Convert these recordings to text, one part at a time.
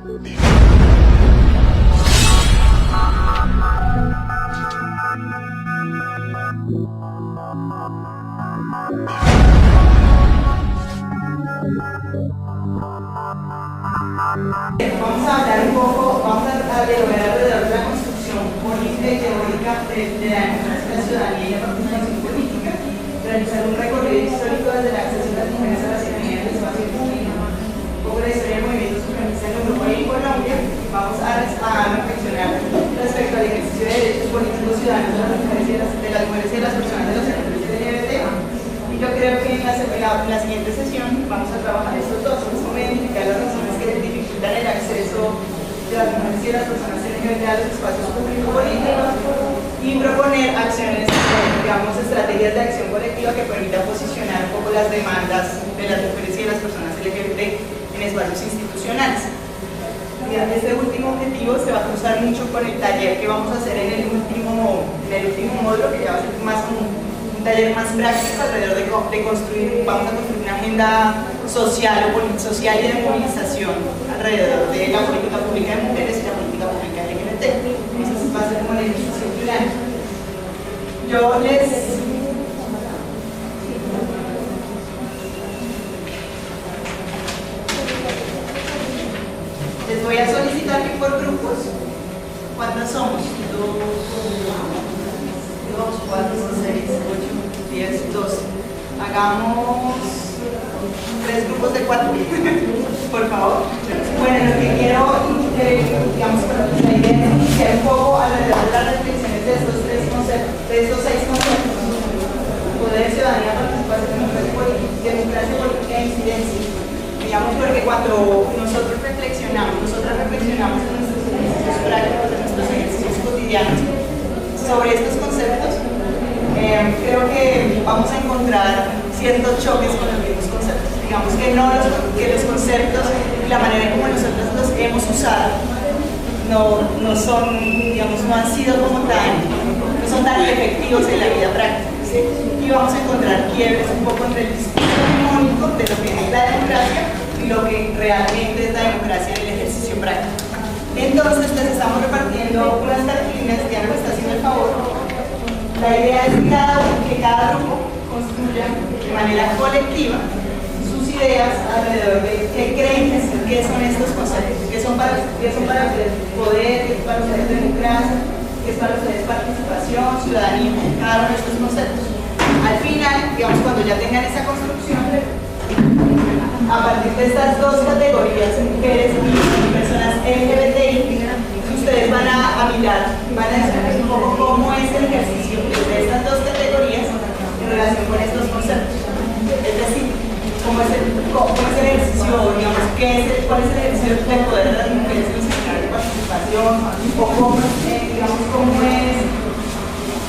Vamos a hablar un poco, vamos a dialogar alrededor de la construcción política y teórica de la democracia, la ciudadanía y la participación política, realizar un recorrido histórico desde la acceso de las mujeres a la ciudadanía en el espacio público, un poco la historia del movimiento supremacista en Europa y en Colombia. Vamos a reflexionar respecto al ejercicio de derechos políticos ciudadanos de las mujeres y de las personas de los sectores LGBT. Y yo creo que en la siguiente sesión vamos a trabajar estos dos, vamos a identificar las razones que dificultan el acceso de las mujeres y de las personas LGBT a los espacios públicos políticos y proponer acciones, digamos, estrategias de acción colectiva que permitan posicionar un poco las demandas de las mujeres y de las personas LGBT en espacios institucionales. Este último objetivo se va a cruzar mucho con el taller que vamos a hacer en el último módulo, que ya va a ser más como un taller más práctico alrededor de construir, vamos a construir una agenda social y de movilización alrededor de la política pública de mujeres y la política pública LGBT. Eso va a ser como el ejercicio final. Yo les voy a solicitar que por grupos, ¿cuántos somos? 2, 4, 6, 8, 10, 12. Hagamos 3 grupos de 4, por favor. Bueno, lo que quiero, digamos, la idea es iniciar un poco alrededor de las reflexiones de estos 3 conceptos, de estos 6 conceptos: poder, ciudadanía, participación, democracia política e incidencia. Digamos, porque cuando nosotros reflexionamos en nuestros ejercicios prácticos, en nuestros ejercicios cotidianos sobre estos conceptos, creo que vamos a encontrar ciertos choques con los mismos conceptos. Digamos que los conceptos y la manera en como nosotros los hemos usado no han sido como no son tan efectivos en la vida práctica, ¿sí? Y vamos a encontrar quiebres un poco entre el discurso hegemónico de lo que es la democracia y lo que realmente es la democracia en el ejercicio práctico. Entonces les estamos repartiendo unas cartulinas, Diana me está haciendo el favor. La idea es que cada grupo construya de manera colectiva sus ideas alrededor de qué creen que son estos conceptos, qué son para ustedes poder, qué es para ustedes democracia, qué es para ustedes participación, ciudadanía, cada uno de estos conceptos. Al final, digamos, cuando ya tengan esa construcción, a partir de estas dos categorías, mujeres y personas LGBTI, ustedes van a mirar, van a descubrir un poco cómo es el ejercicio de estas dos categorías en relación con estos conceptos. Es decir, cómo es el ejercicio, digamos, cuál es el ejercicio del poder de las mujeres en los escenarios de participación, o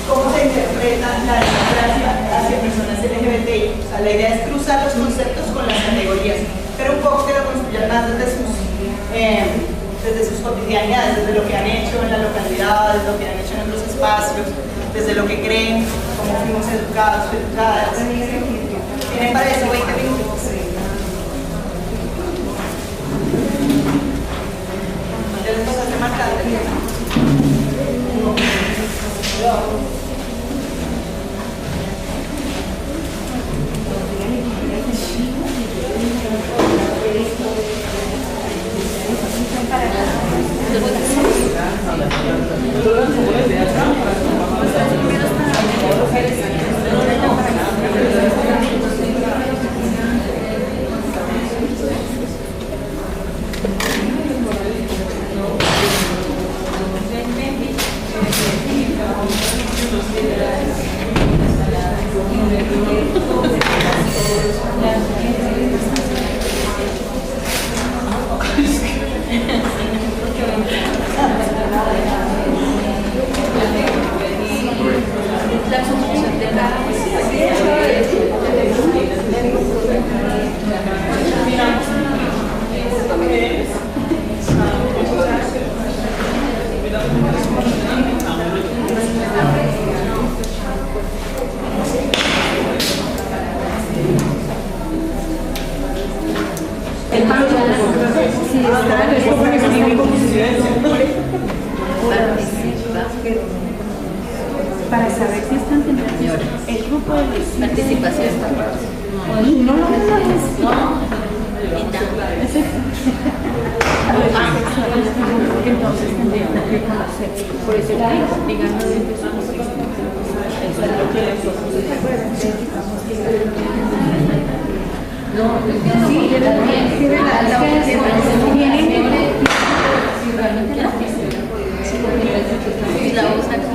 cómo se interpreta la democracia hacia personas LGBTI. O sea, la idea es cruzar los conceptos con las categorías, pero un poco que lo construyan más desde sus cotidianidades, desde lo que han hecho en la localidad, desde lo que han hecho en otros espacios, desde lo que creen, cómo fuimos educados, educadas. ¿Tienen para eso 20 minutos? ¿Ya les pasaste marcando? Para saber si están teniendo el grupo de participación. No, entonces tendríamos que conocer. Por eso digamos desde su eso es lo que nosotros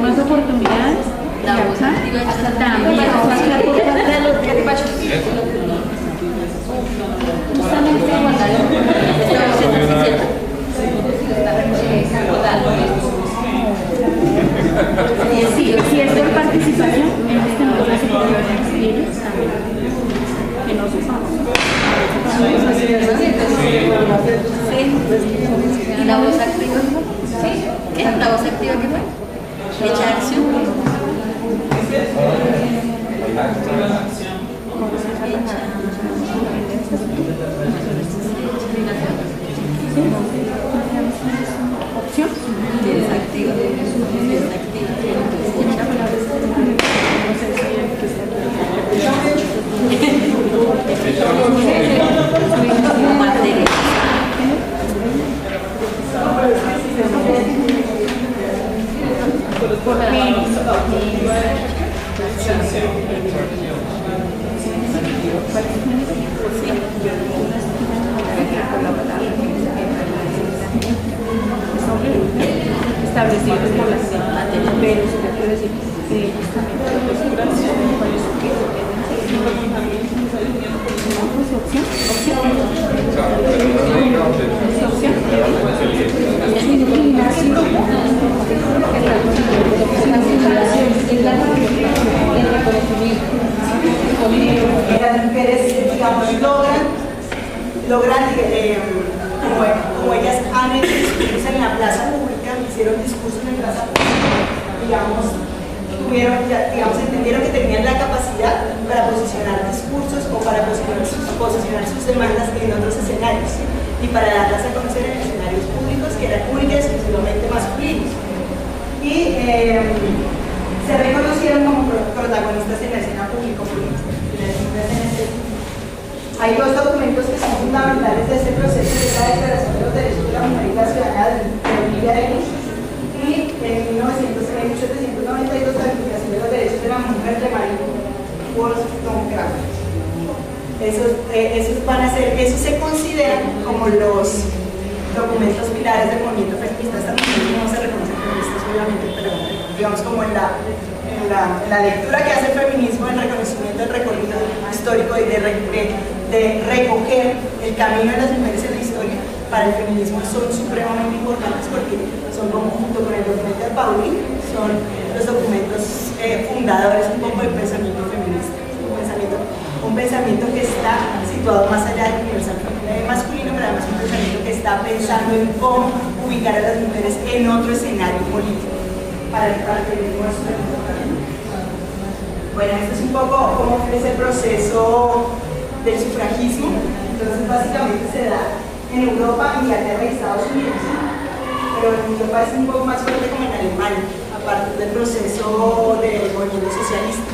más oportunidades, La voz activa también. Si es por participación, ellos tenemos las oportunidades ellos también. Que no sepamos. ¿Y la voz activa? ¿Sí? ¿Qué? ¿La voz activa qué fue? Hecha acción. Opción. Desactiva. Establecidos por las materias, pero se le puede decir las mujeres, digamos, logran como ellas han hecho discursos en la plaza pública, hicieron discursos en la plaza pública, digamos, entendieron que tenían la capacidad para posicionar discursos o para posicionar sus demandas en otros escenarios y para darlas a conocer en escenarios públicos que eran únicos y exclusivamente masculinos. Y se reconocieron como protagonistas en la escena público-política. Hay dos documentos que son fundamentales de este proceso, que es la Declaración de los Derechos de la Mujer y la Ciudadanía de Olivia de Luz, y en 1792 la Declaración de los Derechos de la Mujer de Marie Wollstonecraft. Esos se consideran como los documentos pilares del movimiento feminista. Esta mujer no se reconoce feministas, obviamente, pero digamos como en la lectura que hace el feminismo, el reconocimiento del recorrido histórico y de recoger el camino de las mujeres en la historia, para el feminismo son supremamente importantes porque son como, junto con el documento de Pauling, son los documentos fundadores un poco del pensamiento feminista. Un pensamiento que está situado más allá del universal masculino, pero además un pensamiento que está pensando en cómo ubicar a las mujeres en otro escenario político para el feminismo. Bueno, esto es un poco cómo es el proceso del sufragismo. Entonces básicamente se da en Europa, Inglaterra y Estados Unidos, pero en Europa es un poco más fuerte como en Alemania, a partir del proceso del movimiento socialista.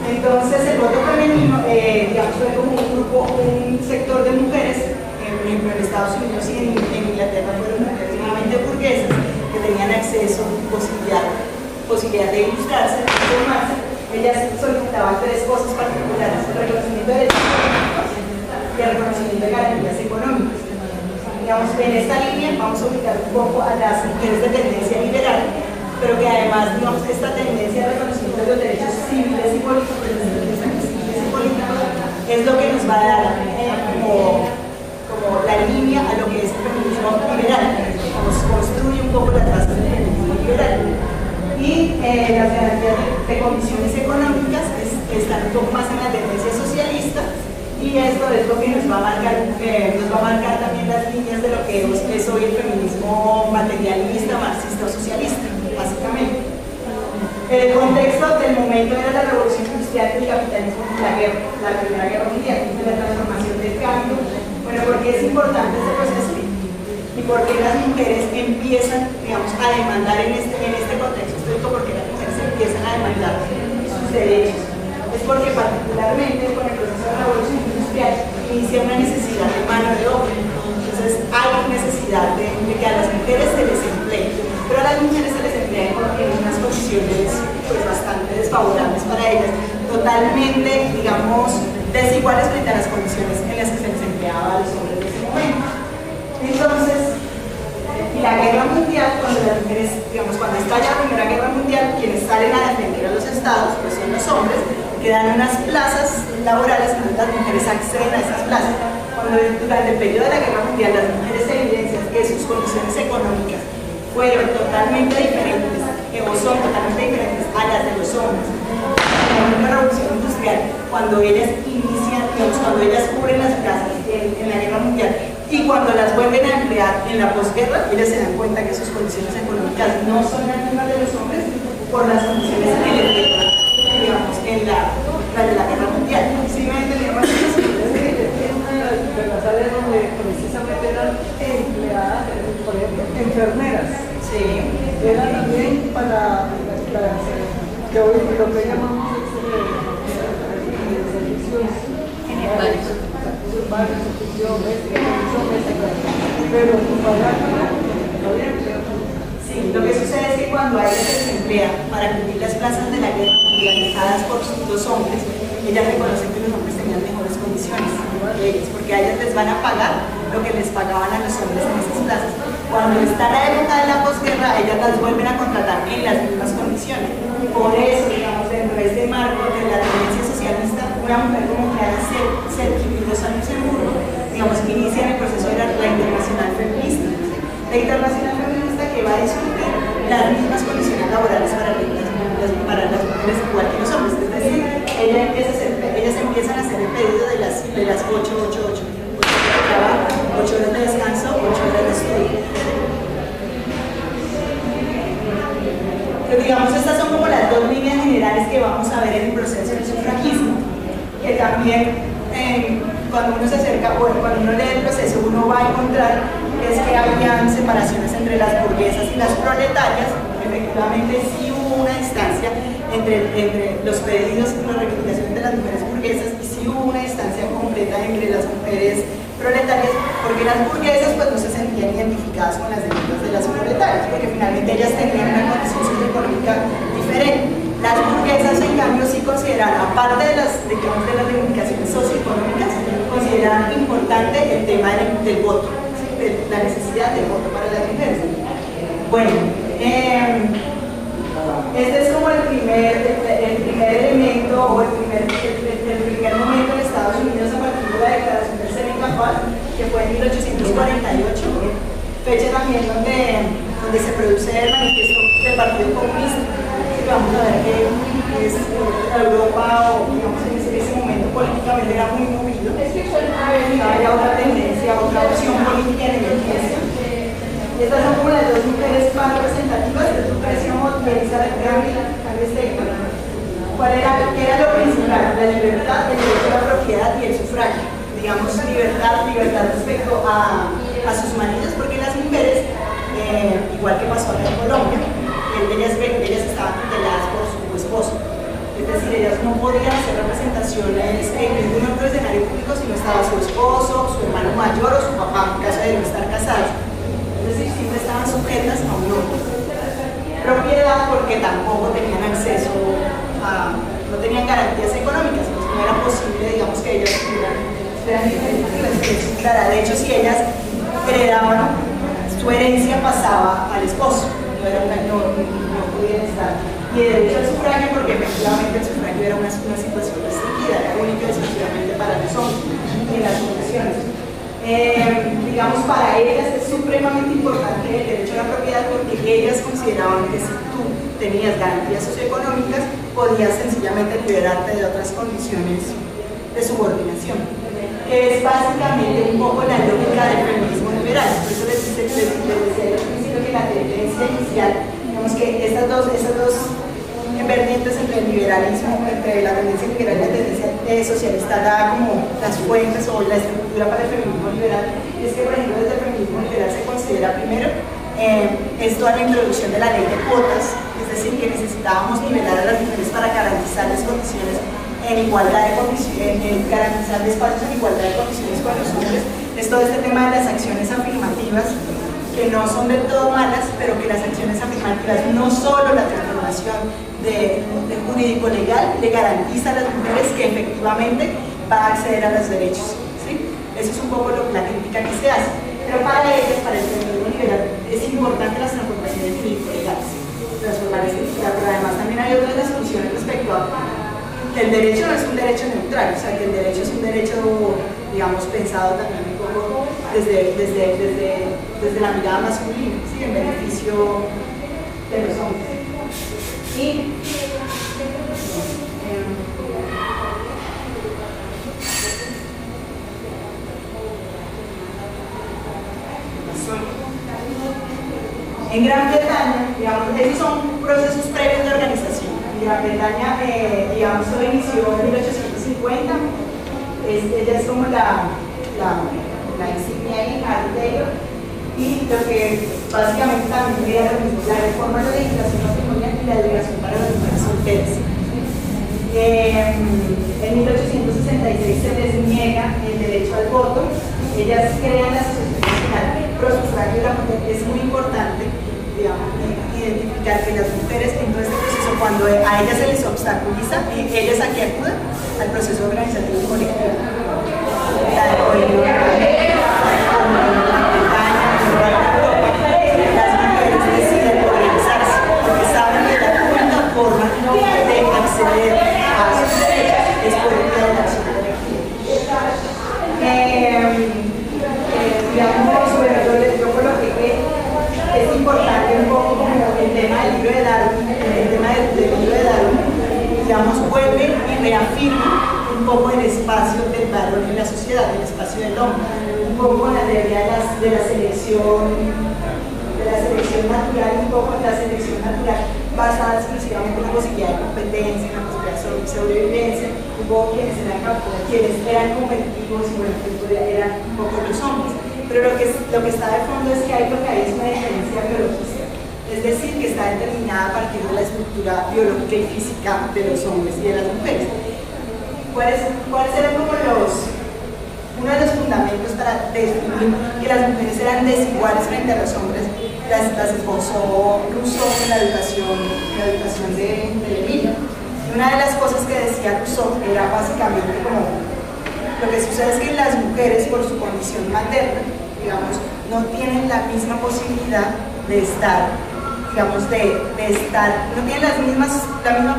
Entonces el voto femenino, digamos, fue como un sector de mujeres, por ejemplo en Estados Unidos y en Inglaterra fueron mujeres nuevamente burguesas que tenían acceso, posibilidad de ilustrarse, de formarse. Ellas solicitaban tres cosas particulares: el reconocimiento de derechos políticos y el reconocimiento de garantías económicas. Digamos, en esta línea vamos a ubicar un poco a las mujeres de tendencia liberal, pero que además, digamos, esta tendencia de reconocimiento de los derechos civiles y políticos, es lo que nos va a dar como la línea a lo que es el feminismo liberal, nos construye un poco la traza del feminismo liberal. Y las garantías de condiciones económicas están un poco más en la tendencia socialista, y esto es lo que nos va a marcar también las líneas de lo que es hoy el feminismo materialista, marxista o socialista, básicamente. El contexto del momento era la revolución industrial, el capitalismo y la guerra, la Primera Guerra Mundial, la transformación del cambio. Bueno, ¿por qué es importante este proceso? Y por qué las mujeres empiezan, digamos, a demandar en este contexto histórico, porque las mujeres empiezan a demandar sus derechos. Es porque particularmente con el proceso de la revolución industrial inicia una necesidad de mano de obra. Entonces hay necesidad de que a las mujeres se les emplee, pero a las mujeres se les emplea en unas condiciones pues, bastante desfavorables para ellas, totalmente, digamos, desiguales frente a las condiciones en las que se les empleaba a los hombres de ese momento. Entonces, la guerra mundial, cuando las mujeres, digamos, cuando estalla la Primera Guerra Mundial, quienes salen a defender a los estados pues son los hombres, que dan unas plazas laborales, donde las mujeres acceden a esas plazas. Cuando durante el periodo de la Guerra Mundial las mujeres evidencian que sus condiciones económicas fueron totalmente diferentes, o son totalmente diferentes a las de los hombres. En la revolución industrial, cuando ellas inician, digamos, cuando ellas cubren las plazas en la Guerra Mundial, y cuando las vuelven a emplear en la posguerra, ellas se dan cuenta que sus condiciones económicas no son las mismas de los hombres por las condiciones que les dejan, digamos, en la de la Guerra Mundial. ¿Sí me entendieron? De las áreas donde precisamente eran empleadas, por ejemplo, enfermeras. Sí. Era también para que hoy lo que llamamos servicios varios, oficio médica, pero para sí, lo que sucede es que cuando a ellas se les emplea para cubrir las plazas de la guerra mundializadas por los hombres, ellas reconocen que los hombres tenían mejores condiciones que ellas, porque a ellas les van a pagar lo que les pagaban a los hombres en esas plazas. Cuando está la época de la posguerra, ellas las vuelven a contratar en las mismas condiciones. Por eso, digamos, dentro de este marco de la tendencia socialista, una mujer como Clara Zetkin, 2 años en Burgos, digamos, que inicia el proceso de la Internacional Feminista. La Internacional Feminista que va a discutir las mismas condiciones laborales para las mujeres igual que los hombres. Es decir, ellas empiezan a hacer el pedido de las 8-8-8. 8 horas de trabajo, 8 horas de descanso, 8 horas de estudio. Pero digamos, estas son como las dos líneas generales que vamos a ver en el proceso del sufragismo, que también cuando uno se acerca, bueno, cuando uno lee el proceso, uno va a encontrar es que habían separaciones entre las burguesas y las proletarias. Efectivamente sí hubo una distancia entre los pedidos y las reivindicaciones de las mujeres burguesas, y sí hubo una distancia completa entre las mujeres proletarias, porque las burguesas pues no se sentían identificadas con las demandas de las proletarias, porque finalmente ellas tenían una condición socioeconómica diferente. Las burguesas, en cambio, sí consideran, aparte de las reivindicaciones socioeconómicas, consideran importante el tema del voto, de la necesidad del voto para las mujeres. Bueno, este es como el primer elemento o el primer momento en Estados Unidos a partir de la declaración del Seneca, que fue en 1848, fecha también donde se produce el manifiesto del Partido Comunista. Vamos a ver que es Europa, o digamos en ese momento políticamente era muy movido. Había otra tendencia, otra opción política en emergencia. Estas son como las dos mujeres más representativas. De mujeres como Elizabeth Granville, ¿cuál era lo principal? La libertad, el derecho a la propiedad y el sufragio. Digamos, libertad respecto a sus maridos, porque las mujeres, igual que pasó acá en Colombia, ellas estaban tuteladas por su esposo. Es decir, ellas no podían hacer representaciones en ningún otro escenario público si no estaba su esposo, su hermano mayor o su papá, en caso de no estar casadas. Es decir, siempre estaban sujetas a un hombre. Propiedad, porque tampoco tenían acceso no tenían garantías económicas, pues no era posible, digamos, que ellas tuvieran. De hecho, si ellas heredaban, su herencia pasaba al esposo. No podían estar. Y de derecho al sufragio, porque efectivamente el sufragio era una situación restringida, era única y exclusivamente para los hombres en las condiciones. Digamos, para ellas es supremamente importante el derecho a la propiedad, porque ellas consideraban que si tú tenías garantías socioeconómicas, podías sencillamente liberarte de otras condiciones de subordinación, que es básicamente un poco la lógica del feminismo liberal. Por eso les decía al principio que la tendencia inicial, digamos que estas dos vertientes entre el liberalismo, entre la tendencia liberal y la tendencia socialista, da como las fuentes o la estructura para el feminismo liberal. es que, por ejemplo, desde el feminismo liberal se considera primero es toda la introducción de la ley de cuotas, es decir, que necesitábamos nivelar a las mujeres para garantizarles condiciones en igualdad de condiciones, garantizar espacios en igualdad de condiciones con los hombres. Es todo este tema de las acciones afirmativas, que no son del todo malas, pero que las acciones afirmativas, no solo la transformación de jurídico-legal, le garantiza a las mujeres que efectivamente va a acceder a los derechos. ¿Sí? Eso es un poco la crítica que se hace. Pero para ellas, para el feminismo liberal, es importante las transformaciones jurídico-legales. Transformar este titular, pero además también hay otras discusiones respecto a que el derecho no es un derecho neutral, o sea, que el derecho es un derecho, digamos, pensado también un poco desde la mirada masculina, ¿sí? En beneficio de los hombres. Y en Gran Bretaña, digamos, esos son procesos previos de organización. En Gran Bretaña, digamos, todo inició en 1850. Ella es como la insignia ahí, Harry Taylor, y lo que básicamente también quería la reforma de la legislación matrimonial y la educación para las mujeres solteras. En 1866 se les niega el derecho al voto. Ellas crean la Asociación Nacional Pro Sufragio de la Mujer. Es muy importante, digamos, identificar que las mujeres en todo este proceso, cuando a ellas se les obstaculiza, ellas aquí acuden al proceso organizativo colectivo. Las mujeres deciden organizarse porque saben que la única forma de acceder a sus derechos es por el de la acción colectiva. Digamos, yo coloqué que es importante un poco como el tema del libro de Darwin, digamos, vuelve y reafirma un poco el espacio del varón en la sociedad, el espacio del hombre, un poco la teoría de la selección natural, un poco la selección natural basada exclusivamente en la posibilidad de competencia, en la posibilidad de sobrevivencia, un poco quienes eran competitivos y bueno, eran un poco los hombres. Pero lo que está de fondo es que hay es una diferencia biológica, es decir, que está determinada a partir de la estructura biológica y física de los hombres y de las mujeres. ¿Cuáles eran como uno de los fundamentos para definir que las mujeres eran desiguales frente a los hombres? Las esbozó Rousseau en la educación de Emilio. Y una de las cosas que decía Rousseau era básicamente como lo que sucede es que las mujeres, por su condición materna, digamos, no tienen la misma posibilidad de estar, digamos, no tienen la misma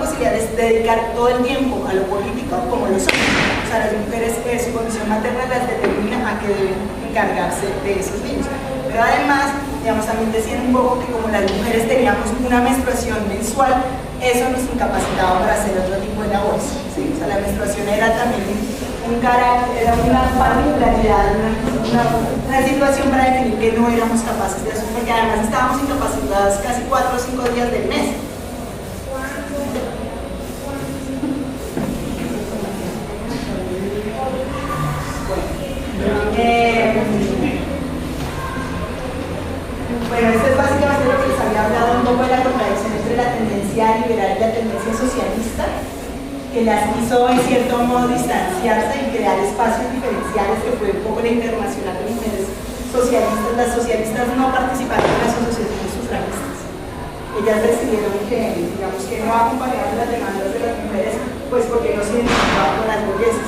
posibilidad de dedicar todo el tiempo a lo político como los hombres. O sea, las mujeres, su condición materna las determina a que deben encargarse de esos niños. Pero además, digamos, también decían un poco que como las mujeres teníamos una menstruación mensual, eso nos incapacitaba para hacer otro tipo de labores. ¿Sí? O sea, la menstruación era también era una particularidad, una situación para definir que no éramos capaces de eso, porque además estábamos incapacitadas casi 4 o 5 días del mes. Bueno, esto es básicamente lo que les había hablado un poco de la contradicción entre la tendencia liberal y la tendencia socialista, que las hizo en cierto modo distanciarse y crear espacios diferenciales, que fue un poco la internacional de mujeres socialistas. Las socialistas no participaron en las asociaciones sufragistas. Ellas decidieron que, digamos, que no acompañaban las demandas de las mujeres, pues porque no se identificaban con las burguesas.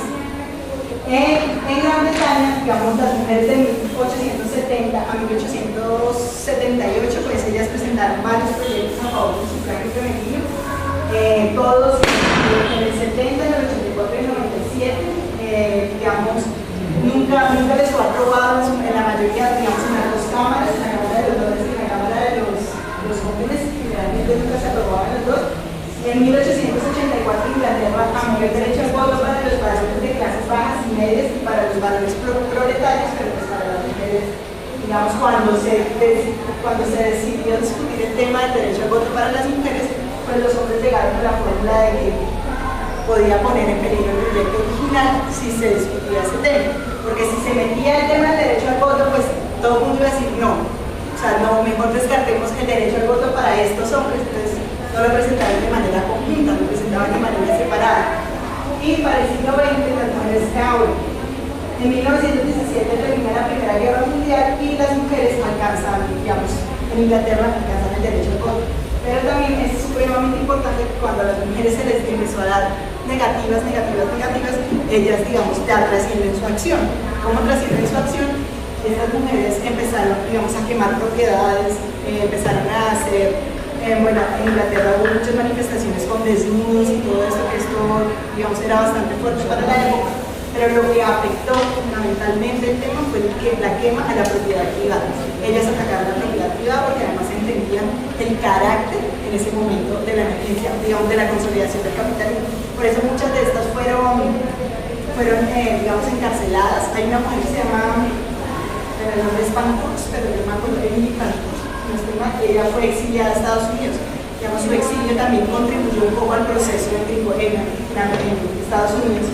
En Gran Bretaña, digamos, las mujeres de 1870 a 1878, pues ellas presentaron varios proyectos a favor del sufragio femenino. Todos en el 70, en el 84 y el 97, digamos, nunca les fue aprobado en la mayoría, digamos, en las dos cámaras, en la Cámara de los Lores y en la Cámara de los Jóvenes, generalmente nunca se aprobaban los dos. En 1884 Inglaterra amplió el derecho al voto para los varones de clases bajas y medias y para los varones proletarios, pero pues para las mujeres, digamos, cuando se decidió discutir el tema del derecho al voto para las mujeres, pues los hombres llegaron a la fórmula de que podía poner en peligro el proyecto original si se discutía ese tema. porque si se metía el tema del derecho al voto, pues todo el mundo iba a decir no. O sea, no, mejor descartemos el derecho al voto para estos hombres, entonces no lo presentaban de manera conjunta, lo presentaban de manera separada. Y para el siglo XX las mujeres se abren. En 1917 termina la Primera Guerra Mundial y las mujeres alcanzan, digamos, en Inglaterra alcanzan el derecho al voto. Pero también es supremamente importante que cuando a las mujeres se les empezó a dar negativas, ellas, digamos, ya trascienden su acción. ¿Cómo trascienden su acción? Estas mujeres empezaron, digamos, a quemar propiedades, empezaron a hacer, bueno, en Inglaterra hubo muchas manifestaciones con desnudos y todo esto, que esto, digamos, era bastante fuerte para la época. Pero lo que afectó fundamentalmente el tema fue la quema a la propiedad privada. Ellas atacaron la propiedad privada porque además entendían el carácter en ese momento de la emergencia, digamos, de la consolidación del capitalismo. Por eso muchas de estas fueron digamos, encarceladas. Hay una mujer que se llama, el nombre es Pankhurst, pero yo me acuerdo de Emily Pankhurst, no estoy mal, ella fue exiliada a Estados Unidos. Digamos, su exilio también contribuyó un poco al proceso en Estados Unidos,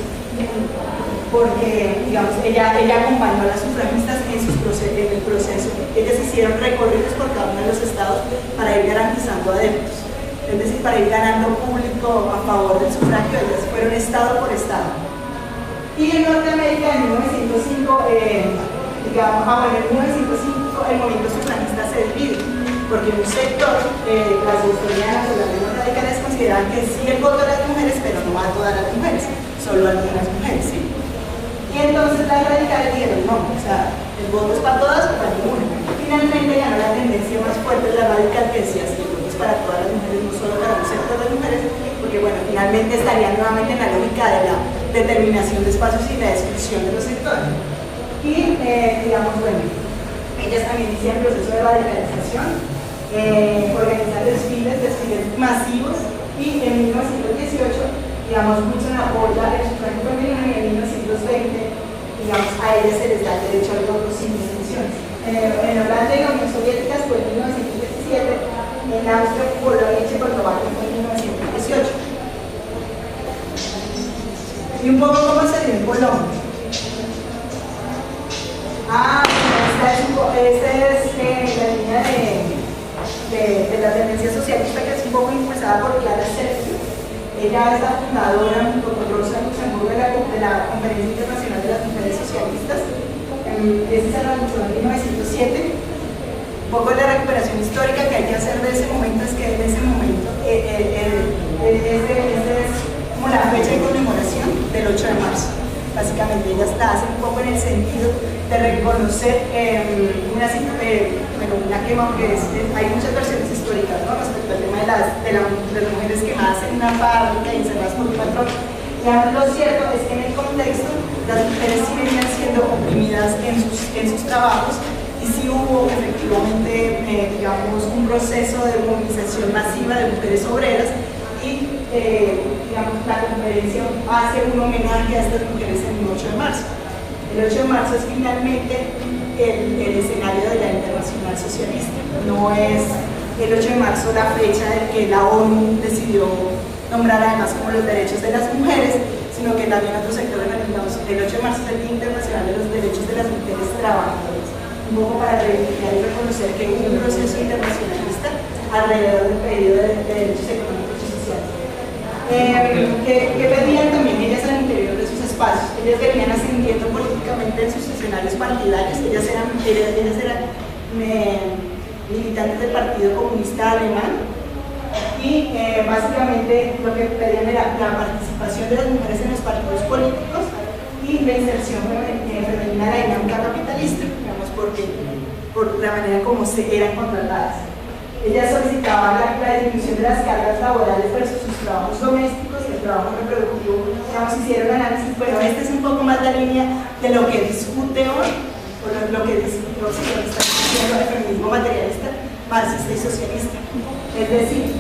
porque, digamos, ella acompañó a las sufragistas en el proceso. Ellas hicieron recorridos por cada uno de los estados para ir garantizando adeptos, es decir, para ir ganando público a favor del sufragio. Ellas fueron estado por estado. Y en Norteamérica, en 1905, en 1905 el movimiento sufragista se divide, porque un sector, las historianas o las menos radicales, consideran que sí el voto a las mujeres, pero no a todas las mujeres, solo a algunas mujeres, ¿sí? Y entonces las radicales dijeron no, o sea, el voto es para todas o para ninguna. Finalmente ganó la tendencia más fuerte de la radical, que decía sí, el voto es para todas las mujeres, no solo para un sector de mujeres, porque bueno, finalmente estarían nuevamente en la lógica de la determinación de espacios y la exclusión de los sectores. Y digamos, bueno, ellas también hicieron proceso de radicalización, organizar desfiles masivos, y en 1918 digamos, Wilson apoya el sufragio femenino y en 1920, digamos, a ellas se les da el derecho al voto sin distinciones. En Holanda y la Unión Soviética fue en 1917, en Austria, Polonia y Checoslovaquia fue en 1918. Y un poco cómo se dio en Colombia. Esta es la línea de la tendencia socialista, que es un poco impulsada por Clara Zetkin. Ella es la fundadora, junto con Rosa Luxemburgo, de la Conferencia Internacional de las Mujeres Socialistas. Ese se realizó en 1907. Un poco de la recuperación histórica que hay que hacer de ese momento es que en ese momento es como la fecha de conmemoración del 8 de marzo. Básicamente ellas la hacen un poco en el sentido de reconocer una quema, porque hay muchas versiones históricas, ¿no?, respecto al tema de las mujeres quemadas en una fábrica y encerradas por un patrón. Lo cierto es que en el contexto las mujeres sí venían siendo oprimidas en sus trabajos, y sí hubo efectivamente, digamos, un proceso de movilización masiva de mujeres obreras, y digamos, la conferencia hace un homenaje a estas mujeres en el 8 de marzo. El 8 de marzo es finalmente el escenario de la Internacional Socialista. No es el 8 de marzo la fecha en que la ONU decidió nombrar además como los derechos de las mujeres, sino que también otros sectores organizados. El 8 de marzo es el Día Internacional de los Derechos de las Mujeres Trabajadoras, un poco para reivindicar y reconocer que hubo un proceso internacionalista alrededor del pedido de derechos económicos y sociales. Que pedían también ellas al interior de sus espacios. Ellas venían ascendiendo políticamente en sus escenarios partidarios. Ellas eran militantes del Partido Comunista Alemán, y básicamente lo que pedían era la participación de las mujeres en los partidos políticos y la inserción femenina en la dinámica capitalista, digamos, por la manera como se eran contratadas. Ellas solicitaban la disminución de las cargas laborales versus sus trabajos domésticos y el trabajo reproductivo. Digamos, hicieron análisis. Bueno, esta es un poco más la línea de lo que discute hoy, o lo que discute hoy, lo que está diciendo el feminismo materialista, marxista y socialista. Es decir,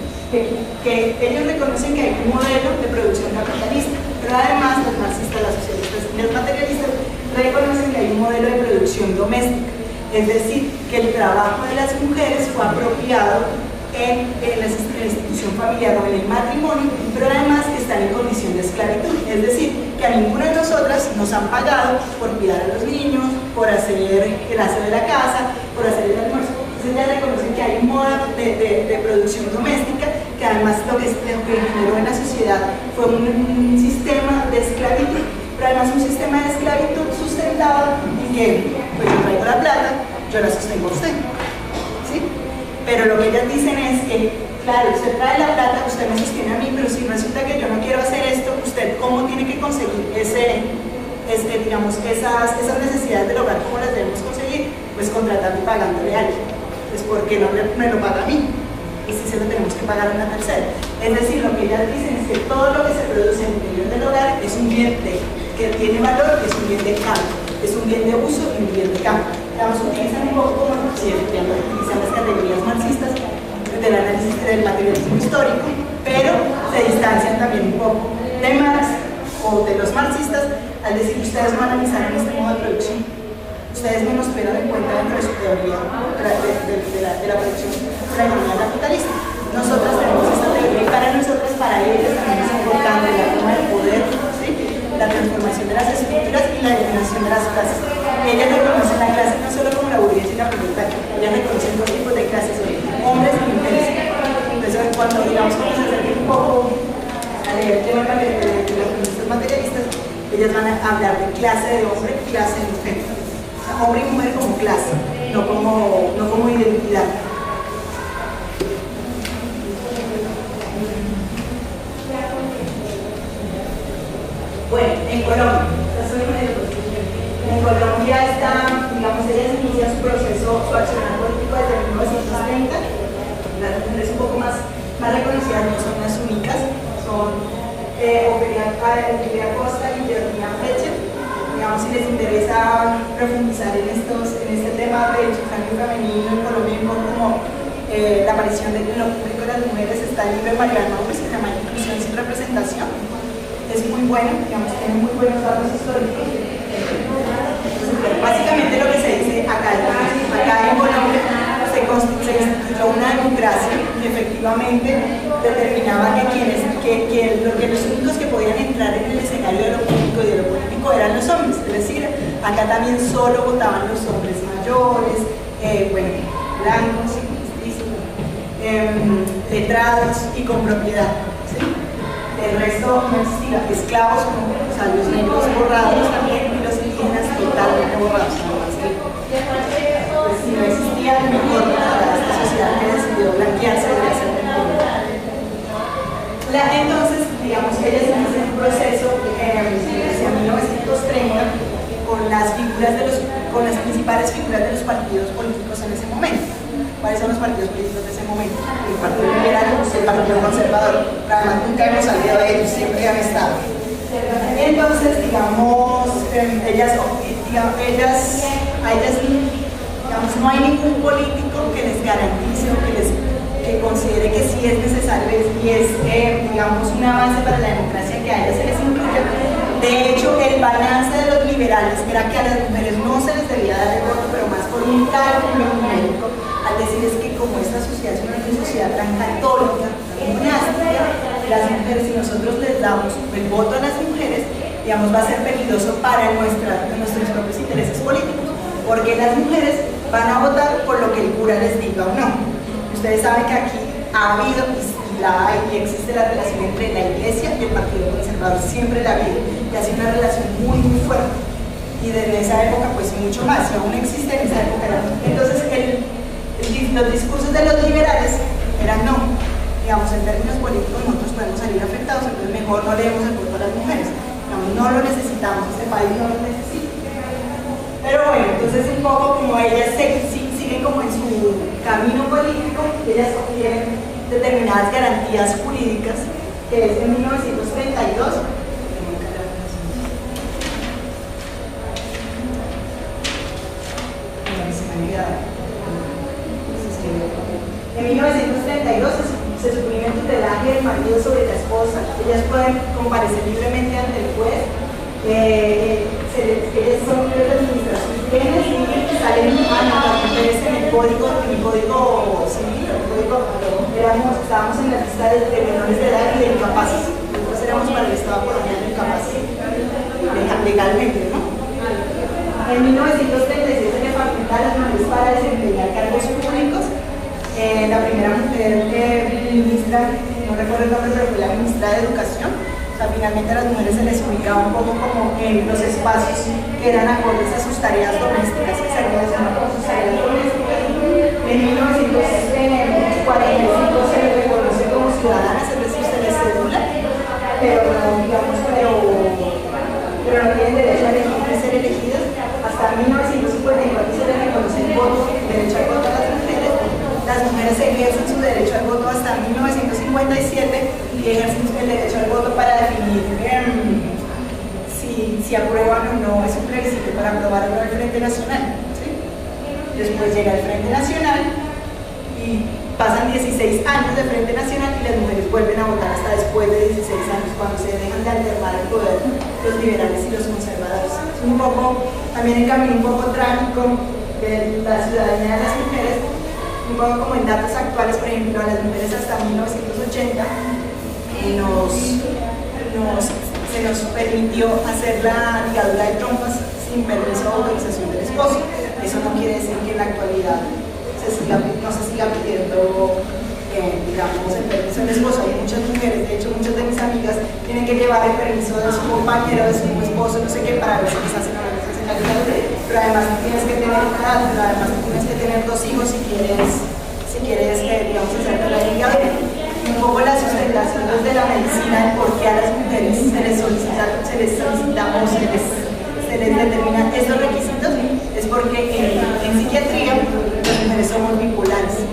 que ellos reconocen que hay un modelo de producción capitalista, pero además los marxistas, los socialistas y los materialistas reconocen que hay un modelo de producción doméstica. Es decir, que el trabajo de las mujeres fue apropiado en la institución familiar o en el matrimonio, pero además están en condición de esclavitud. Es decir, que a ninguna de nosotras nos han pagado por cuidar a los niños, por hacer el aseo de la casa, por hacer el almuerzo. Entonces ya reconocen que hay un modo de producción doméstica, que además lo que generó en la sociedad fue un sistema de esclavitud, pero además un sistema de esclavitud sustentado en que pues yo traigo la plata, yo la sostengo a usted, ¿sí? Pero lo que ellas dicen es que, claro, usted trae la plata, usted me sostiene a mí, pero si resulta que yo no quiero hacer esto, usted cómo tiene que conseguir digamos, esas necesidades del hogar, ¿cómo las debemos conseguir? Pues contratando y pagándole a alguien. Pues porque no me lo paga a mí, y si se lo tenemos que pagar a una tercera. Es decir, lo que ellas dicen es que todo lo que se produce en el interior del hogar es un bien que tiene valor, es un bien de campo, es un bien de uso y un bien de campo. Digamos, utilizan un poco como utilizan las categorías marxistas del análisis del materialismo histórico, pero se distancian también un poco de Marx o de los marxistas al decir que ustedes no analizaron este modo de producción. Ustedes no nos tuvieron en cuenta dentro de su teoría de la producción de la economía capitalista. Nosotras tenemos esta teoría y para nosotras, para ellas también es importante la toma del poder, ¿sí? La transformación de las estructuras y la definición de las clases. Ellas reconocen la clase no solo como la burguesa y la proletaria, ellas reconocen dos tipos de clases, hombres y mujeres. Entonces, cuando digamos que se acerquen un poco a leer el tema de las feministas materialistas, ellas van a hablar de clase de hombre y clase de mujer. Hombre y mujer como clase, no como identidad. Bueno, en Colombia está, digamos, ellas inician su proceso, su accionar político desde 1930. Las mujeres un poco más reconocidas no son las únicas, son Ofelia Costa y Georgina Fletcher. Digamos, si les interesa profundizar en este tema del sufragio femenino en Colombia, como la aparición de lo público de las mujeres, está el libro de Mariana Mauri, que se llama Inclusión sin representación. Es muy bueno, digamos, tiene muy buenos datos históricos. Entonces, básicamente lo que se dice acá en Colombia se instituyó una democracia que efectivamente determinaba que los únicos que podían entrar en el escenario de lo público y de lo político eran los hombres. Es decir, acá también solo votaban los hombres mayores, blancos, letrados y con propiedad. ¿Sí? El resto no existía. Esclavos, o sea, los negros borrados también y los indígenas totalmente borrados. Pues si no existía, mejor para esta sociedad que decidió blanquearse de hacer entonces, digamos que ellas inician un proceso hacia 1930 con las principales figuras de los partidos políticos en ese momento. ¿Cuáles son los partidos políticos de ese momento? El Partido Liberal, el Partido Conservador. Además, nunca hemos salido de ellos, siempre han estado. Entonces, digamos, no hay ningún político que les garantice o que considere que sí es necesario y es, digamos, un avance para la democracia que a ellas se les incluya. De hecho, el balance de los liberales era que a las mujeres no se les debía dar el voto, pero más por un cálculo numérico, al decir es que como esta sociedad es una sociedad tan católica, monástica, las mujeres, si nosotros les damos el voto a las mujeres, digamos, va a ser peligroso para nuestros propios intereses políticos, porque las mujeres van a votar por lo que el cura les diga o no. Ustedes saben que aquí ha habido y existe la relación entre la Iglesia y el Partido Conservador, siempre la ha habido, y ha sido una relación muy, muy fuerte. Y desde esa época, pues mucho más, y aún existe en esa época. Entonces, los discursos de los liberales eran no. Digamos, en términos políticos nosotros podemos salir afectados, entonces mejor no le demos el voto a las mujeres. Digamos, no lo necesitamos, este país no lo necesita. Pero bueno, entonces un poco como ellas siguen como en su camino político, ellas obtienen determinadas garantías jurídicas, que es en 1932. En 1932 se suprime el tutelaje del marido sobre la esposa. Ellas pueden comparecer libremente ante el juez. Ellas son libres de administrar sus bienes y salen a las mujeres en el código civil, el código estábamos en la lista de menores de edad y de incapaces. Nosotros éramos para el Estado colombiano incapaces, legalmente, ¿no? En 1936 se le faculta a las mujeres para desempeñar cargos públicos. La primera mujer ministra, no recuerdo el nombre, pero fue la ministra de Educación. O sea, finalmente a las mujeres se les ubicaba un poco como en los espacios que eran acordes a sus tareas domésticas, que se relacionaban con sus tareas domésticas. En 1945 se les reconoce como ciudadanas, es decir, se les cedula, pero no tienen derecho a elegir y ser elegidas. Hasta 1954 se les reconoce el voto, el derecho al voto a las mujeres. Las mujeres ejercen su derecho al voto hasta 1957 y ejercen el derecho al voto para definir si aprueban o no, es un plebiscito para aprobar o no el Frente Nacional. ¿Sí? Después llega el Frente Nacional y pasan 16 años de Frente Nacional y las mujeres vuelven a votar hasta después de 16 años, cuando se dejan de alternar el poder los liberales y los conservadores. Es un poco, también el camino un poco trágico de la ciudadanía de las mujeres, un poco como en datos actuales. Por ejemplo, a las mujeres hasta 1980 se nos permitió hacer la ligadura de trompas sin permiso o autorización del esposo. Eso no quiere decir que en la actualidad no se siga pidiendo digamos, el permiso del esposo. Hay muchas mujeres, de hecho muchas de mis amigas tienen que llevar el permiso de su compañero, de su esposo, no sé qué, para ver si les hacen o no les hacen la ligadura. Pero además tienes que tener una edad, pero además tienes que tener 2 hijos si quieres digamos, hacerte la ligadura. Un poco las sustentaciones de la medicina, de por qué a las mujeres se les determinan estos requisitos, es porque en psiquiatría las mujeres somos bipolares.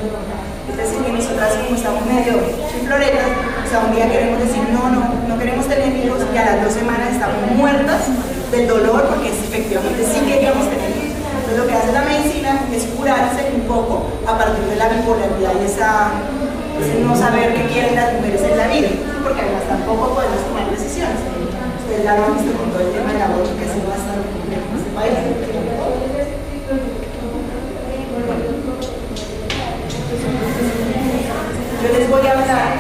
Es decir, que nosotras, como estamos medio chifloretas, o sea, un día queremos decir no queremos tener hijos, y a las 2 semanas estamos muertas del dolor porque efectivamente sí queríamos tener hijos. Entonces, lo que hace la medicina es curarse un poco a partir de la bipolaridad y ese no saber qué quieren las mujeres en la vida, porque además tampoco podemos tomar decisiones. Ustedes ya lo han visto con todo el tema del aborto, que es bastante complejo en este país. Yo les voy a hablar.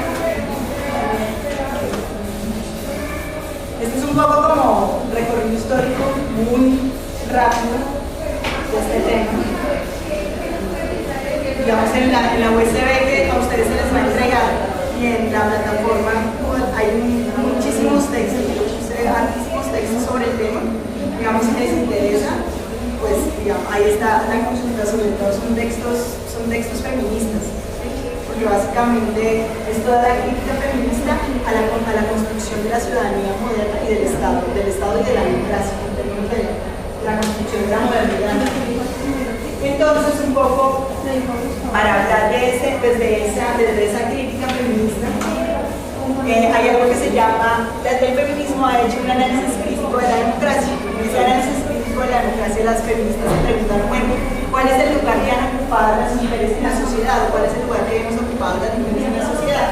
Este es un poco como un recorrido histórico muy rápido de este tema. Digamos, en la USB que a ustedes se les va a entregar y en la plataforma hay muchísimos textos, altísimos textos sobre el tema. Digamos, si les interesa, pues digamos, ahí está la consulta. Sobre todo son textos feministas, ¿sí? Porque básicamente es toda la crítica feminista a la construcción de la ciudadanía moderna y del Estado y de la democracia, en términos de la construcción de la modernidad. Entonces, un poco para hablar desde esa crítica feminista, hay algo que se llama, el feminismo ha hecho un análisis crítico de la democracia. En ese análisis crítico de la democracia, las feministas se preguntan, bueno, ¿cuál es el lugar que han ocupado las mujeres en la sociedad? ¿Cuál es el lugar que hemos ocupado las mujeres en la sociedad?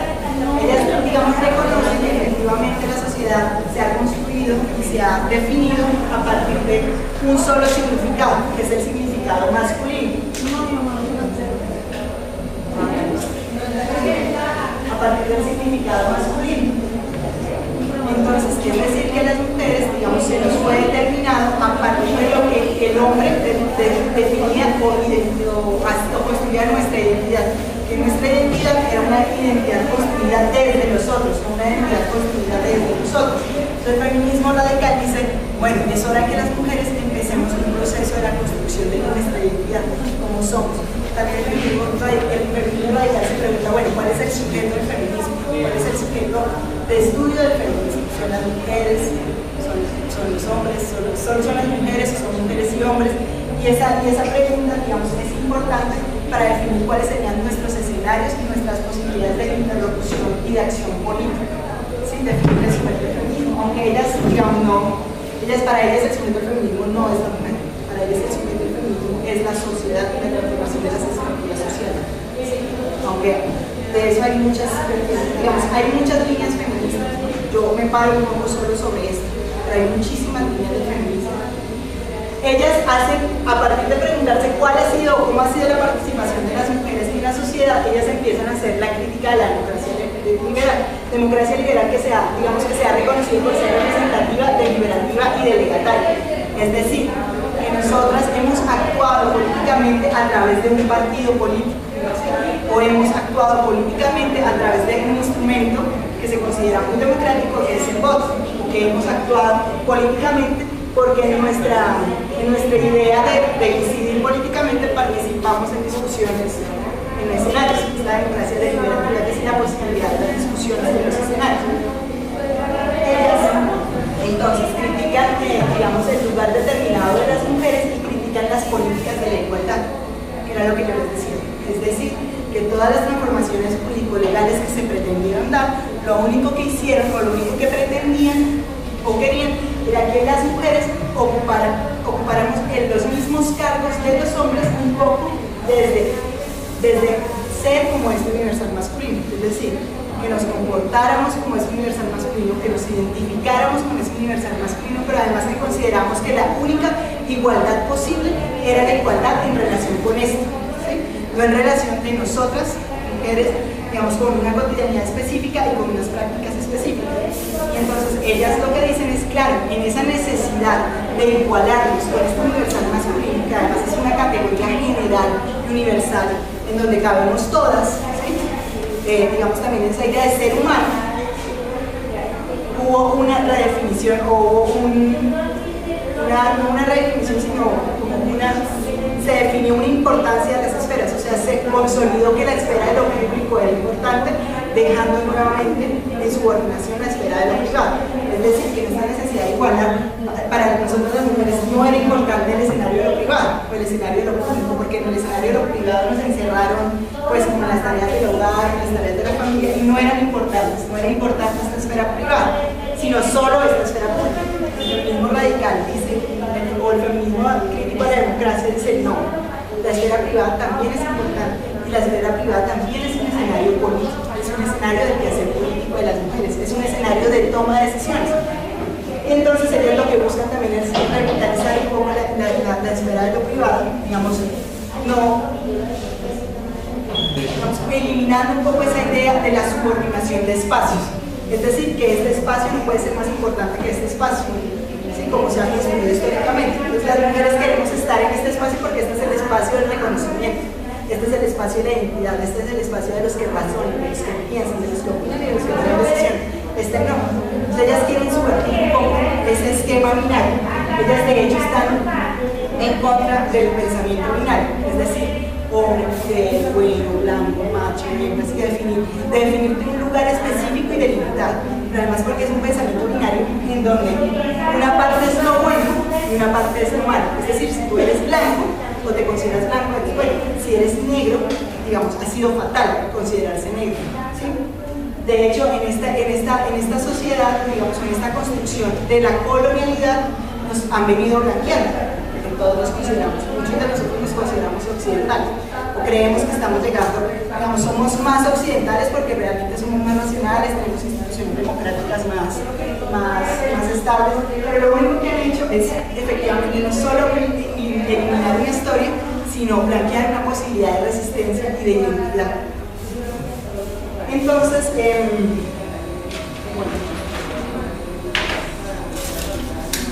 Ellas, digamos, reconocen que efectivamente la sociedad se ha construido y se ha definido a partir de un solo significado, que es el significado masculino. A partir del significado masculino. Entonces, quiere decir que las mujeres, digamos, se nos fue determinado a partir de lo que el hombre definía o construía nuestra identidad. Que nuestra identidad era una identidad construida desde nosotros, no una identidad construida desde nosotros. Entonces, el feminismo radical dice, bueno, es hora que las mujeres empecemos un proceso de la construcción de nuestra identidad, como somos. También el feminismo radical se pregunta, bueno, ¿cuál es el sujeto del feminismo? ¿Cuál es el sujeto de estudio del feminismo? ¿Son las mujeres? ¿Son los hombres? ¿Son las mujeres? ¿Son mujeres y hombres? Y esa pregunta, digamos, es importante para definir cuáles serían nuestros escenarios y nuestras posibilidades de interlocución y de acción política, sin definir el sujeto del feminismo. Aunque ellas, digamos, para ellas el sujeto del feminismo no es la mujer, para ellas el sujeto del feminismo es la sociedad y la transformación de las estructuras sociales. Aunque de eso hay muchas, digamos, hay muchas líneas feministas. Yo me paro un poco solo sobre esto, pero hay muchísimas líneas de feminismo. Ellas hacen, a partir de preguntarse cuál ha sido o cómo ha sido la participación de las mujeres en la sociedad, sociedad, ellas empiezan a hacer la crítica de la democracia liberal. Democracia liberal que sea, digamos que sea reconocida por ser representativa, deliberativa y delegataria. Es decir, que nosotras hemos actuado políticamente a través de un partido político, o hemos actuado políticamente a través de un instrumento que se considera muy democrático, que es el voto, que hemos actuado políticamente porque en nuestra idea de incidir políticamente participamos en discusiones, en escenarios. La democracia deliberativa es la posibilidad de las discusiones en los escenarios. Ellas entonces critican, digamos, el lugar determinado de las mujeres y critican las políticas de la igualdad, que era lo que yo les decía. Es decir, que todas las transformaciones político-legales que se pretendieron dar, lo único que hicieron o lo único que pretendían o querían era que las mujeres ocupáramos los mismos cargos de los hombres un poco desde ser como este universal masculino, es decir, que nos comportáramos como ese universal masculino, que nos identificáramos como ese universal masculino, pero además que consideramos que la única igualdad posible era la igualdad en relación con esto, ¿sí? No en relación de nosotras, mujeres, digamos, con una cotidianidad específica y con unas prácticas específicas. Y entonces ellas lo que dicen es, claro, en esa necesidad de igualarnos con este universal masculino, que además es una categoría general y universal, en donde cabemos todas, ¿sí? Digamos también esa idea de ser humano, hubo una redefinición, o hubo no una redefinición, sino como se definió una importancia de las esferas, o sea, se consolidó que la esfera de lo público era importante, dejando nuevamente en subordinación la esfera de lo privado. Es decir, que en esta necesidad de igualdad, para nosotros las mujeres no era importante el escenario de lo privado o el escenario de lo público, porque en el escenario de lo privado nos encerraron pues como las tareas del hogar, las tareas de la familia, y no eran importantes, no era importante esta esfera privada, sino solo esta esfera pública. El feminismo radical dice, o el feminismo crítico de la democracia dice, no, la esfera privada también es importante, y la esfera privada también es un escenario político, es un escenario del quehacer político de las mujeres, es un escenario de toma de decisiones. Entonces ellos lo que buscan también es revitalizar un poco la esfera de lo privado, digamos, eliminando un poco esa idea de la subordinación de espacios. Es decir, que este espacio no puede ser más importante que este espacio, ¿sí? Como se ha construido históricamente. Entonces las mujeres queremos estar en este espacio porque este es el espacio del reconocimiento, este es el espacio de la identidad, este es el espacio de los que razonan, de los que piensan, de los que opinan y de los que toman decisiones. Este no. Entonces ellas quieren subvertir un poco ese esquema binario. Ellas de hecho están en contra del pensamiento binario, es decir, hombre, mujer, bueno, blanco, macho, hembra, así de definir un lugar específico y delimitado, pero además porque es un pensamiento binario en donde una parte es lo bueno y una parte es lo malo. Es decir, si tú eres blanco o te consideras blanco, eres bueno. Si eres negro, digamos, ha sido fatal considerarse negro, ¿sí? De hecho, en esta sociedad, digamos, en esta construcción de la colonialidad, nos han venido blanqueando, porque todos nos consideramos, muchos de nosotros nos consideramos occidentales, o creemos que estamos llegando, digamos, somos más occidentales porque realmente somos más nacionales, tenemos instituciones democráticas más estables, pero lo único que han hecho es efectivamente no solo eliminar una historia, sino blanquear una posibilidad de resistencia y de identidad. Entonces,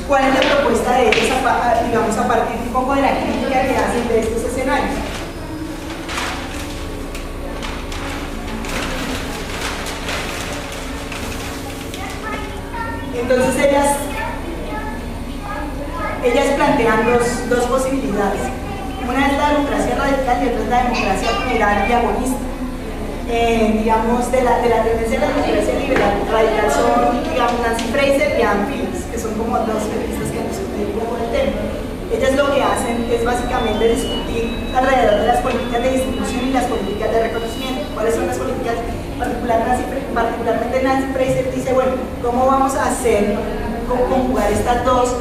¿cuál es la propuesta de ellos, digamos, a partir un poco de la crítica que hacen de estos escenarios? Entonces ellas plantean dos posibilidades. Una es la democracia radical y otra es la democracia plural y agonista. Digamos, de la tendencia de la democracia liberal radical son, digamos, Nancy Fraser y Ann Phillips, que son como dos feministas que han discutido un poco el tema. Ellas lo que hacen es básicamente discutir alrededor de las políticas de distribución y las políticas de reconocimiento. ¿Cuáles son las políticas? Particularmente Nancy Fraser dice, bueno, ¿cómo vamos a hacer, cómo conjugar estas dos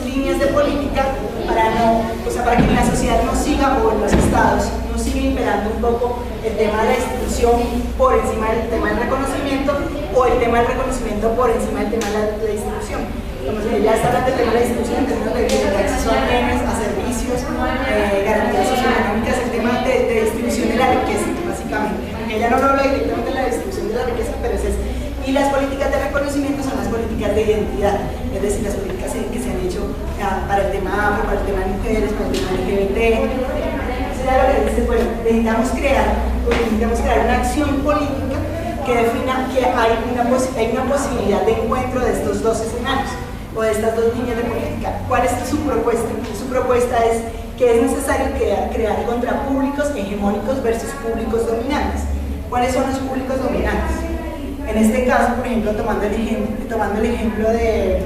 líneas de política para que en la sociedad no siga, o en los estados, no siga imperando un poco el tema de la institución por encima del tema del reconocimiento, o el tema del reconocimiento por encima del tema de la institución? Entonces, ya está hablando del tema de la institución en términos de acceso a bienes, a servicios, garantías socioeconómicas, el tema de distribución de la riqueza ella no lo habla directamente de la distribución de la riqueza, pero es eso. Y las políticas de reconocimiento son las políticas de identidad, es decir, las políticas que se han hecho para el tema afro, para el tema de mujeres, para el tema LGBT. Eso ya lo que dice, bueno, necesitamos crear una acción política que defina que hay una posibilidad de encuentro de estos dos escenarios o de estas dos líneas de política. ¿Cuál es su propuesta? Su propuesta es que es necesario crear contrapúblicos hegemónicos versus públicos dominantes. ¿Cuáles son los públicos dominantes? En este caso, por ejemplo, tomando el ejemplo de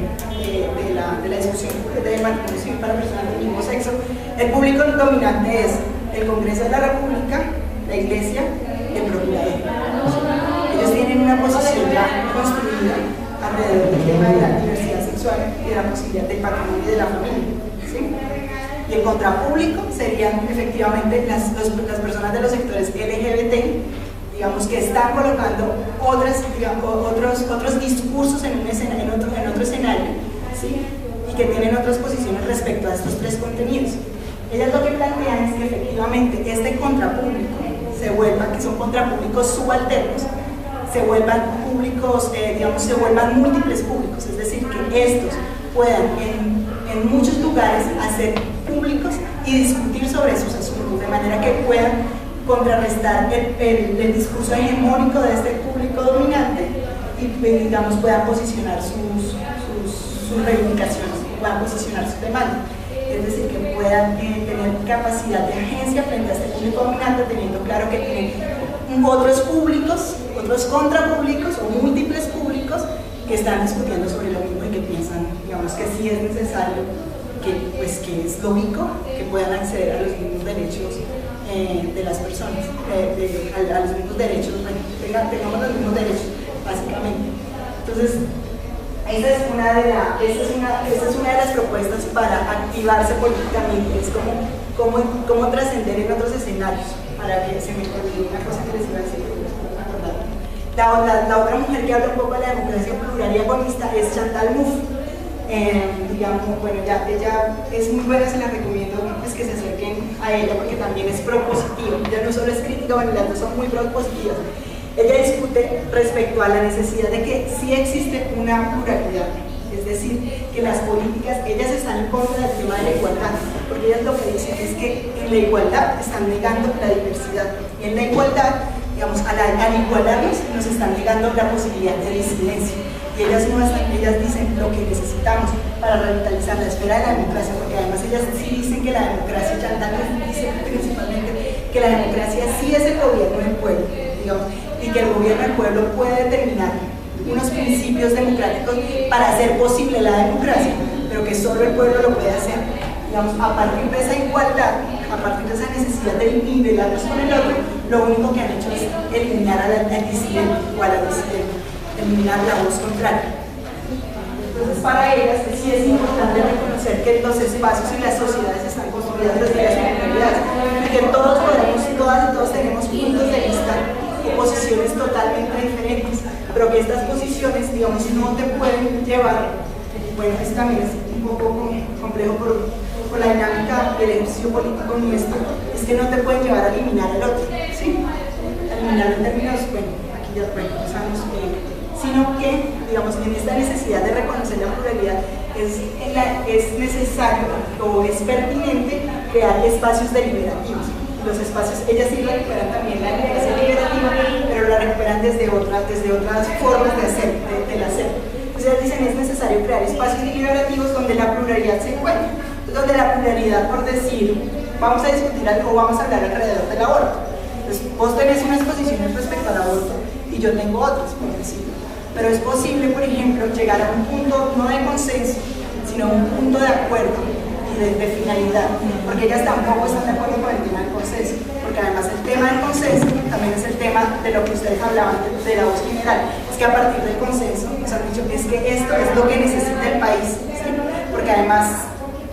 la discusión de matrimonio civil para personas del mismo sexo, el público dominante es el Congreso de la República, la Iglesia, el procurador. Ellos tienen una posición ya construida alrededor del tema de la diversidad sexual y de la posibilidad del patrimonio y de la familia, ¿sí? Y el contrapúblico serían efectivamente las personas de los sectores LGBT, digamos, que están colocando otros discursos en otro escenario, ¿sí? Y que tienen otras posiciones respecto a estos tres contenidos. Ellas lo que plantean es que efectivamente este contrapúblico que son contrapúblicos subalternos, se vuelvan públicos, se vuelvan múltiples públicos, es decir, que estos puedan en muchos lugares hacer públicos y discutir sobre esos asuntos, de manera que puedan contrarrestar el discurso hegemónico de este público dominante y, digamos, puedan posicionar sus reivindicaciones, puedan posicionar su demanda. Es decir, que puedan tener capacidad de agencia frente a este público dominante, teniendo claro que tienen otros públicos, otros contrapúblicos o múltiples públicos que están discutiendo sobre lo mismo y que piensan, digamos, que sí es necesario, que es lógico que puedan acceder a los mismos derechos de las personas, a los mismos derechos, bueno, tengamos los mismos derechos, básicamente. Entonces, esa es una de las propuestas para activarse políticamente, es cómo trascender en otros escenarios, para que se me olvide una cosa que les iba a decir, la otra mujer que habla un poco de la democracia plural y agonista es Chantal Mouffe. Digamos, bueno, ella es muy buena, se la recomiendo pues, que se acerquen a ella porque también es propositiva, ella no solo es crítica, bueno, las dos son muy propositivas. Ella discute respecto a la necesidad de que sí existe una pluralidad, es decir, que las políticas, ellas están en contra del tema de la igualdad, porque ellas lo que dicen es que en la igualdad están negando la diversidad, y en la igualdad, digamos, al igualarnos, nos están negando la posibilidad de disidencia. Y ellas dicen lo que necesitamos para revitalizar la esfera de la democracia, porque además ellas sí dicen que la democracia, Chantal dice principalmente que la democracia sí es el gobierno del pueblo, digamos, y que el gobierno del pueblo puede determinar unos principios democráticos para hacer posible la democracia, pero que solo el pueblo lo puede hacer, digamos, a partir de esa igualdad, a partir de esa necesidad de nivelarnos con el otro. Lo único que han hecho es eliminar al disidente o a la disidente, eliminar la voz contraria. Entonces, para ellas sí es importante reconocer que los espacios y las sociedades están construidas desde las comunidades y que todas y todos tenemos puntos de vista y posiciones totalmente diferentes, pero que estas posiciones, digamos, no te pueden llevar, bueno, esto también es un poco complejo por la dinámica del ejercicio político nuestro, es que no te pueden llevar a eliminar al otro, ¿sí? Eliminar en términos, bueno, aquí ya sabemos sino que, digamos, en esta necesidad de reconocer la pluralidad es necesario o es pertinente crear espacios deliberativos. Los espacios, ellas sí recuperan también la democracia deliberativa, pero la recuperan desde otras formas de hacer, del hacer. Entonces ellas dicen es necesario crear espacios deliberativos donde la pluralidad se encuentre, donde la pluralidad, por decir, vamos a discutir algo o vamos a hablar alrededor del aborto. Entonces vos tenés unas posiciones respecto al aborto y yo tengo otras, por decirlo. Pero es posible, por ejemplo, llegar a un punto no de consenso, sino a un punto de acuerdo y de finalidad, porque ellas tampoco están de acuerdo con el tema del consenso, porque además el tema del consenso también es el tema de lo que ustedes hablaban de la voz general, es que a partir del consenso nos han dicho es que esto es lo que necesita el país, ¿sí? Porque además,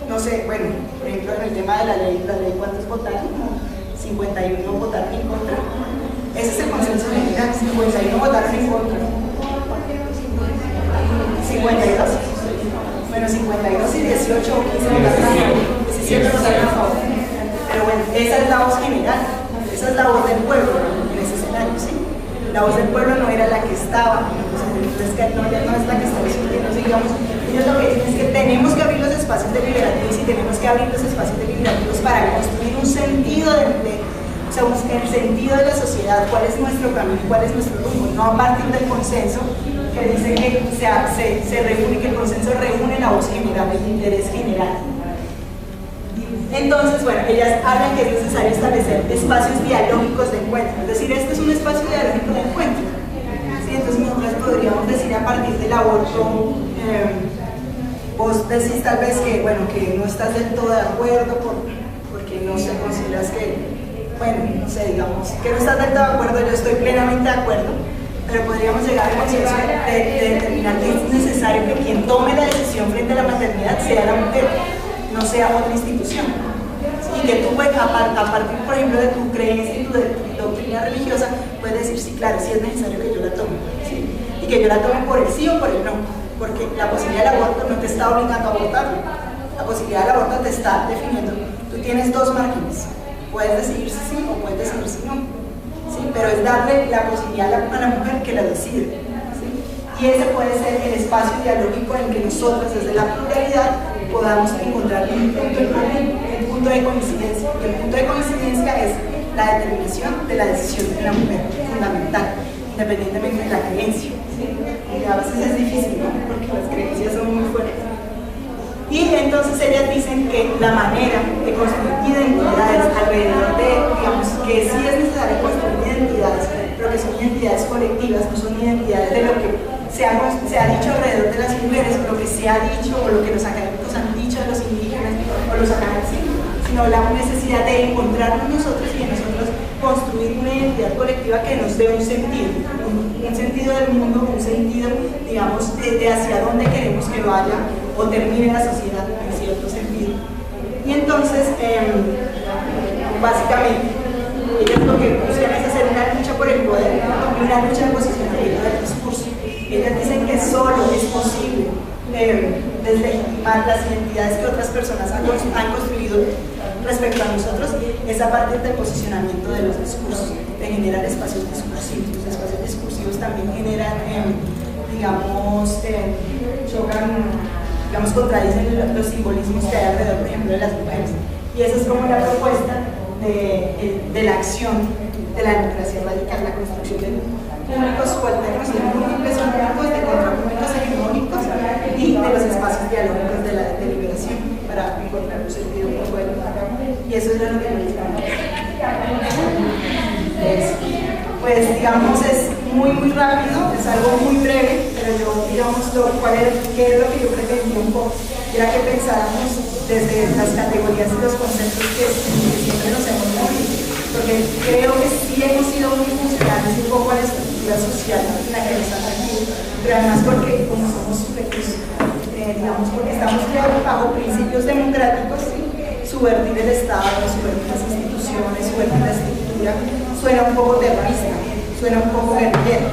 no sé, bueno, por ejemplo, en el tema de la ley ¿cuántos votaron? 51 votaron en contra. Ese es el consenso general, 51 votaron en contra. 52. Bueno, 52 y 18 o 15 votaron, 17 votaron a favor. Pero bueno, esa es la voz general, esa es la voz del pueblo en ese escenario, ¿sí? la voz del pueblo no era la que estaba, entonces no es la que está discutiendo, digamos. Ellos lo que dicen es que tenemos que abrir los espacios deliberativos y tenemos que abrir los espacios deliberativos para construir un sentido o sea, el sentido de la sociedad, cuál es nuestro camino, cuál es nuestro rumbo, no a partir del consenso que dice que se reúne, que el consenso reúne la voz general, el interés general. Entonces, bueno, ellas hablan que es necesario establecer espacios dialógicos de encuentro, es decir, este es un espacio dialógico de encuentro. ¿Sí? Entonces nosotros podríamos decir a partir del aborto, vos decís tal vez que, bueno, que no estás del todo de acuerdo porque no sé, consideras que, bueno, no sé, digamos, que no estás del todo de acuerdo, yo estoy plenamente de acuerdo, pero podríamos llegar al consenso de determinar que es necesario que quien tome la decisión frente a la maternidad sea la mujer, no sea otra institución. Y que tú, pues, a partir, por ejemplo, de tu creencia y tu doctrina religiosa, puedes decir, sí, claro, sí es necesario que yo la tome, ¿sí? Y que yo la tome por el sí o por el no, porque la posibilidad del aborto no te está obligando a abortarlo, la posibilidad del aborto te está definiendo, tú tienes dos márgenes, puedes decidir si sí o puedes decidir si no, ¿sí? Pero es darle la posibilidad a la mujer que la decide, ¿sí? Y ese puede ser el espacio dialógico en que nosotros, desde la pluralidad, podamos encontrar un punto de coincidencia. Y el punto de coincidencia es la determinación de la decisión de la mujer, fundamental, independientemente de la creencia. ¿Sí? Y a veces es difícil, ¿no? Porque las creencias son muy fuertes. Y entonces ellas dicen que la manera de construir identidades alrededor de, digamos, que sí es necesario construir identidades, pero que son identidades colectivas, no son identidades de lo que se ha dicho alrededor de las mujeres, lo que se ha dicho o lo que los académicos han dicho de los indígenas o los académicos, sino la necesidad de encontrarnos nosotros y de nosotros construir una identidad colectiva que nos dé un sentido del mundo, un sentido, digamos, de hacia dónde queremos que vaya o termine la sociedad en cierto sentido. Y entonces, básicamente, ellos lo que buscan es hacer una lucha por el poder y una lucha de posicionamiento del discurso. Ellas dicen que solo es posible deslegitimar las identidades que otras personas han construido respecto a nosotros, es a partir del posicionamiento de los discursos, de generar espacios discursivos. Los espacios discursivos también generan, digamos, contradicen los simbolismos que hay alrededor, por ejemplo, de las mujeres. Y esa es como la propuesta de la acción de la democracia radical, la construcción de públicos subalternos y múltiples públicos, de contrapúblicos hegemónicos y de los espacios dialógicos de la deliberación para encontrar un sentido un poco de y eso es lo que necesitamos. Pues digamos es muy rápido, es algo muy breve, pero yo digamos qué es lo que yo pretendía un poco, era que pensáramos desde las categorías y los conceptos que siempre nos hemos movido, porque creo que sí hemos sido muy funcionales un poco a la estructura social en la que nos han metido, pero además porque como somos sujetos, digamos porque estamos creados bajo principios democráticos, ¿sí? Subvertir el Estado, subvertir las instituciones, subvertir la estructura, suena un poco terrorista, suena un poco guerrillero,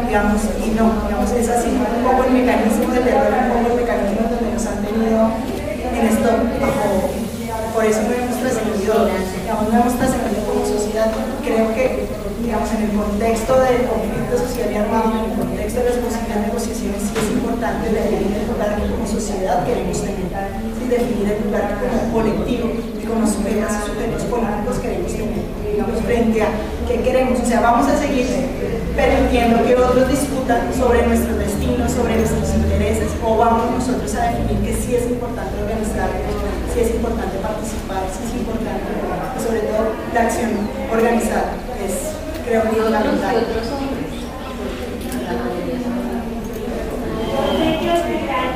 digamos, y no, digamos, es así, un poco el mecanismo de terror, un poco el mecanismo donde nos han tenido en esto bajo, por eso no hemos trascendido, digamos, no hemos trascendido como sociedad. Creo que, digamos, en el contexto del conflicto social y armado, en el contexto de las posibles negociaciones, sí es importante definir el lugar que como sociedad queremos tener, ¿sí? Definir el lugar que como colectivo y como sujetos y sujetos políticos queremos tener, digamos, frente a qué queremos. O sea, vamos a seguir permitiendo que otros discutan sobre nuestro destino, sobre nuestros intereses, o vamos nosotros a definir que sí es importante organizarnos, sí es importante participar, sí es importante, y sobre todo la acción organizada es, creo que, fundamental.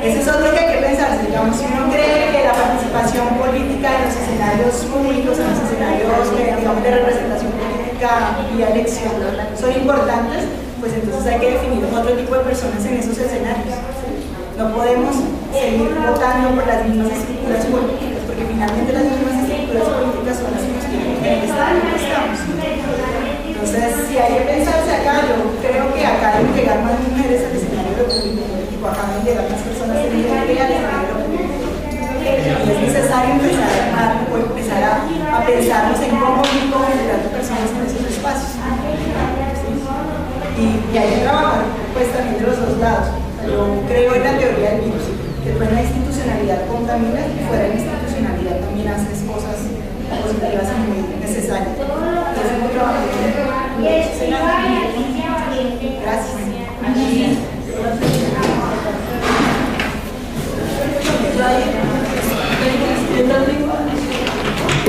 Ese es otro que hay que pensar, digamos, si uno cree que la participación política en los escenarios públicos, en los escenarios digamos, de representación política vía elección son importantes, pues entonces hay que definir otro tipo de personas en esos escenarios. No podemos seguir votando por las mismas estructuras políticas, porque finalmente las mismas estructuras políticas son las que nos tienen que estar en que estamos. Entonces, si hay que pensarse acá, yo creo que acá deben llegar más mujeres al escenario político, acá deben llegar más personas al escenario político. Y es necesario empezar a armar o empezar a pensarnos en cómo ir generando personas en esos espacios. ¿Sí? Y porque hay que trabajar pues también de los dos lados. Yo creo en la teoría del virus, que tú en la institucionalidad contaminas y fuera de la institucionalidad también haces cosas positivas y muy necesarias. Entonces, muy trabajo. Gracias.